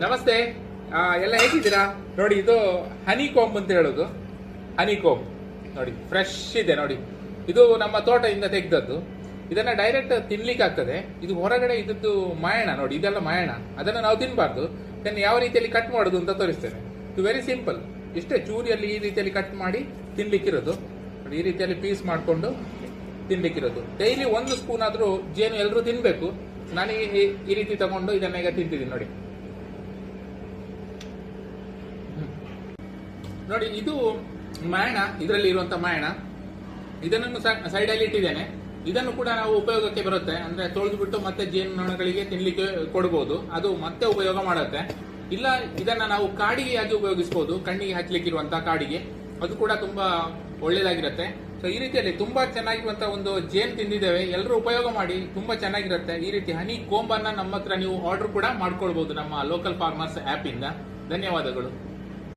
ನಮಸ್ತೆ. ಎಲ್ಲ ಹೇಗಿದ್ದೀರಾ? ನೋಡಿ, ಇದು ಹನಿ ಕೋಂಬ್ ಅಂತ ಹೇಳೋದು. ಹನಿ ಕೋಂಬ್ ನೋಡಿ, ಫ್ರೆಶ್ ಇದೆ ನೋಡಿ. ಇದು ನಮ್ಮ ತೋಟದಿಂದ ತೆಗೆದದ್ದು. ಇದನ್ನ ಡೈರೆಕ್ಟ್ ತಿನ್ಲಿಕ್ಕೆ ಆಗ್ತದೆ. ಇದು ಹೊರಗಡೆ ಇದ್ದದ್ದು ಮಾಯಣ ನೋಡಿ, ಇದೆಲ್ಲ ಮಾಯಣ. ಅದನ್ನು ನಾವು ತಿನ್ಬಾರ್ದು. ಇದನ್ನು ಯಾವ ರೀತಿಯಲ್ಲಿ ಕಟ್ ಮಾಡೋದು ಅಂತ ತೋರಿಸ್ತೇನೆ. ಇದು ವೆರಿ ಸಿಂಪಲ್. ಇಷ್ಟೇ, ಚೂರಿಯಲ್ಲಿ ಈ ರೀತಿಯಲ್ಲಿ ಕಟ್ ಮಾಡಿ ತಿನ್ಲಿಕ್ಕಿರೋದು. ಈ ರೀತಿಯಲ್ಲಿ ಪೀಸ್ ಮಾಡಿಕೊಂಡು ತಿನ್ಲಿಕ್ಕಿರೋದು. ಡೈಲಿ 1 ಸ್ಪೂನ್ ಆದ್ರೂ ಜೇನು ಎಲ್ಲರೂ ತಿನ್ಬೇಕು. ನಾನು ಈ ರೀತಿ ತಗೊಂಡು ಇದನ್ನ ಈಗ ತಿಂತಿದ್ದೀನಿ ನೋಡಿ. ನೋಡಿ, ಇದು ಮಾಯಣ, ಇದರಲ್ಲಿ ಇರುವಂತ ಮಾಯಣ. ಇದನ್ನು ಸೈಡ್ ಅಲ್ಲಿ ಇಟ್ಟಿದ್ದೇನೆ. ಇದನ್ನು ಕೂಡ ನಾವು ಉಪಯೋಗಕ್ಕೆ ಬರುತ್ತೆ. ಅಂದ್ರೆ ತೊಳೆದು ಬಿಟ್ಟು ಮತ್ತೆ ಜೇನುನೊಣಗಳಿಗೆ ತಿನ್ಲಿಕ್ಕೆ ಕೊಡಬಹುದು. ಅದು ಮತ್ತೆ ಉಪಯೋಗ ಮಾಡುತ್ತೆ. ಇಲ್ಲ, ಇದನ್ನ ನಾವು ಕಾಡಿಗೆ ಆಗಿ ಉಪಯೋಗಿಸಬಹುದು. ಕಣ್ಣಿಗೆ ಹಚ್ಚಲಿಕ್ಕಿರುವಂತಹ ಕಾಡಿಗೆ ಅದು ಕೂಡ ತುಂಬಾ ಒಳ್ಳೇದಾಗಿರುತ್ತೆ. ಸೊ ಈ ರೀತಿಯಲ್ಲಿ ತುಂಬಾ ಚೆನ್ನಾಗಿರುವಂತಹ ಒಂದು ಜೇನು ತಿಂದಿದ್ದೇವೆ. ಎಲ್ಲರೂ ಉಪಯೋಗ ಮಾಡಿ, ತುಂಬಾ ಚೆನ್ನಾಗಿರುತ್ತೆ. ಈ ರೀತಿ ಹನಿ ಕೋಂಬನ್ನ ನಮ್ಮ ಹತ್ರ ನೀವು ಆರ್ಡರ್ ಕೂಡ ಮಾಡ್ಕೊಳ್ಬಹುದು ನಮ್ಮ ಲೋಕಲ್ ಫಾರ್ಮರ್ಸ್ ಆಪ್ ಇಂದ. ಧನ್ಯವಾದಗಳು.